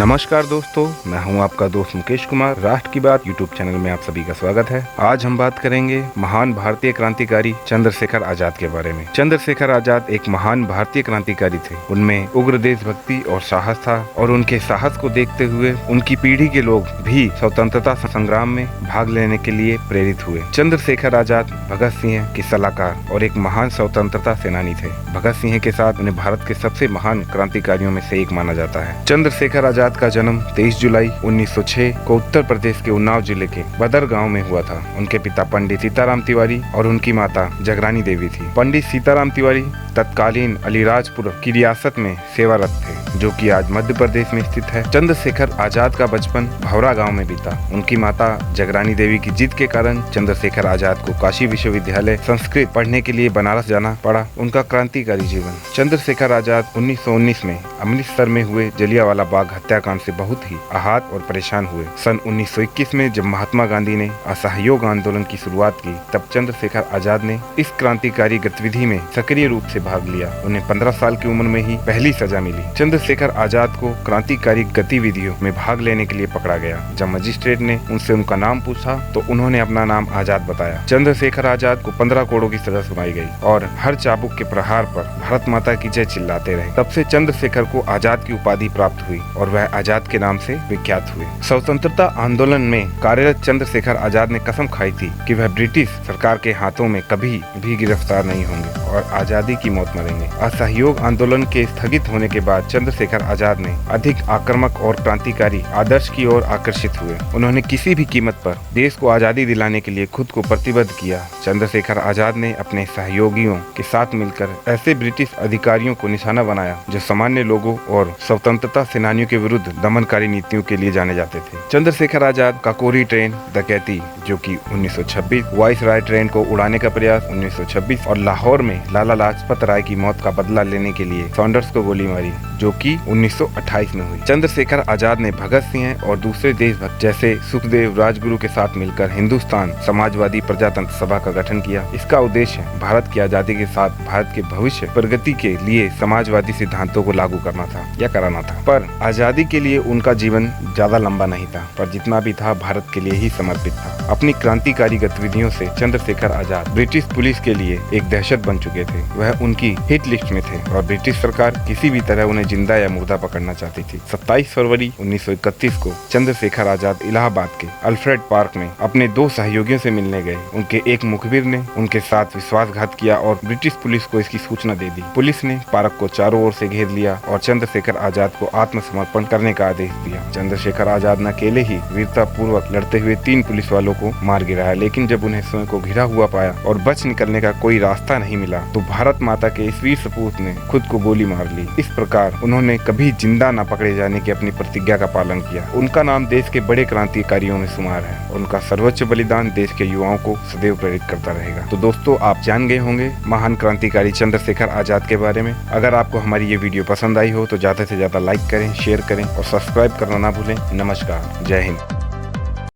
नमस्कार दोस्तों, मैं हूं आपका दोस्त मुकेश कुमार। राष्ट्र की बात यूट्यूब चैनल में आप सभी का स्वागत है। आज हम बात करेंगे महान भारतीय क्रांतिकारी चंद्रशेखर आजाद के बारे में। चंद्रशेखर आजाद एक महान भारतीय क्रांतिकारी थे। उनमें उग्र देशभक्ति और साहस था और उनके साहस को देखते हुए उनकी पीढ़ी के लोग भी स्वतंत्रता संग्राम में भाग लेने के लिए प्रेरित हुए। चंद्रशेखर आजाद भगत सिंह के सलाहकार और एक महान स्वतंत्रता सेनानी थे। भगत सिंह के साथ उन्हें भारत के सबसे महान क्रांतिकारियों में से एक माना जाता है। चंद्रशेखर आजाद का जन्म 23 जुलाई 1906 को उत्तर प्रदेश के उन्नाव जिले के बदर गांव में हुआ था। उनके पिता पंडित सीताराम तिवारी और उनकी माता जगरानी देवी थी। पंडित सीताराम तिवारी तत्कालीन अलीराजपुर की रियासत में सेवारत थे, जो कि आज मध्य प्रदेश में स्थित है। चंद्रशेखर आजाद का बचपन भौरा गांव में बीता। उनकी माता जगरानी देवी की जिद के कारण चंद्रशेखर आजाद को काशी विश्वविद्यालय संस्कृत पढ़ने के लिए बनारस जाना पड़ा। उनका क्रांतिकारी जीवन। चंद्रशेखर आजाद 1919 में अमृतसर में हुए जलियांवाला बाग हत्याकांड से बहुत ही आहत और परेशान हुए। सन 1921 में जब महात्मा गांधी ने असहयोग आंदोलन की शुरुआत की, तब चंद्रशेखर आजाद ने इस क्रांतिकारी गतिविधि में सक्रिय रूप से भाग लिया। उन्हें 15 साल की उम्र में ही पहली सजा मिली। चंद्रशेखर आजाद को क्रांतिकारी गतिविधियों में भाग लेने के लिए पकड़ा गया। जब मजिस्ट्रेट ने उनसे उनका नाम पूछा तो उन्होंने अपना नाम आजाद बताया। चंद्रशेखर आजाद को 15 कोड़ों की सजा सुनाई गई और हर चाबुक के प्रहार पर भारत माता की जय चिल्लाते रहे। तब से चंद्रशेखर को आजाद की उपाधि प्राप्त हुई और वह आजाद के नाम से विख्यात हुए। स्वतंत्रता आंदोलन में कार्यरत चंद्रशेखर आजाद ने कसम खाई थी कि वह ब्रिटिश सरकार के हाथों में कभी भी गिरफ्तार नहीं होंगे और आजादी की मौत मरेंगे। असहयोग आंदोलन के स्थगित होने के बाद चंद्रशेखर आजाद ने अधिक आक्रामक और क्रांतिकारी आदर्श की ओर आकर्षित हुए। उन्होंने किसी भी कीमत पर देश को आजादी दिलाने के लिए खुद को प्रतिबद्ध किया। चंद्रशेखर आजाद ने अपने सहयोगियों के साथ मिलकर ऐसे ब्रिटिश अधिकारियों को निशाना बनाया जो सामान्य लोगों और स्वतंत्रता सेनानियों के विरुद्ध दमनकारी नीतियों के लिए जाने जाते थे। चंद्रशेखर आजाद काकोरी ट्रेन डकैती, जो कि 1926, वाइसराय ट्रेन को उड़ाने का प्रयास 1926 और लाहौर में लाला लाजपत राय की मौत का बदला लेने के लिए सॉन्डर्स को गोली मारी, जो कि 1928 में हुई। चंद्रशेखर आजाद ने भगत सिंह और दूसरे देशभक्त जैसे सुखदेव राजगुरु के साथ मिलकर हिंदुस्तान समाजवादी प्रजातंत्र सभा का गठन किया। इसका उद्देश्य भारत की आजादी के साथ भारत के भविष्य प्रगति के लिए समाजवादी सिद्धांतों को लागू करना था या कराना था। पर आजादी के लिए उनका जीवन ज्यादा लंबा नहीं था, पर जितना भी था भारत के लिए ही समर्पित था। अपनी क्रांतिकारी गतिविधियों से चंद्रशेखर आजाद ब्रिटिश पुलिस के लिए एक दहशत बन चुके थे। वह उनकी हिट लिस्ट में थे और ब्रिटिश सरकार किसी भी तरह उन्हें जिंदा या मुर्दा पकड़ना चाहती थी। 27 फरवरी 1931 को चंद्रशेखर आजाद इलाहाबाद के अल्फ्रेड पार्क में अपने 2 सहयोगियों से मिलने गए। उनके एक मुखबिर ने उनके साथ विश्वासघात किया और ब्रिटिश पुलिस को इसकी सूचना दे दी। पुलिस ने पार्क को चारों ओर से घेर लिया और चंद्रशेखर आजाद को आत्मसमर्पण करने का आदेश दिया। चंद्रशेखर आजाद न अकेले ही वीरता पूर्वक लड़ते हुए 3 पुलिस वालों को मार गिराया, लेकिन जब उन्हें स्वयं को घिरा हुआ पाया और बच निकलने का कोई रास्ता नहीं मिला तो भारत माता के इस वीर सपूत ने खुद को गोली मार ली। इस प्रकार उन्होंने कभी जिंदा न पकड़े जाने की अपनी प्रतिज्ञा का पालन किया। उनका नाम देश के बड़े क्रांतिकारियों में शुमार है और उनका सर्वोच्च बलिदान देश के युवाओं को सदैव प्रेरित करता रहेगा। तो दोस्तों, आप जान गए होंगे महान क्रांतिकारी चंद्रशेखर आजाद के बारे में। अगर आपको हमारी ये वीडियो पसंद आई हो तो ज्यादा से ज्यादा लाइक करें, शेयर करें और सब्सक्राइब करना ना भूलें। नमस्कार, जय हिंद।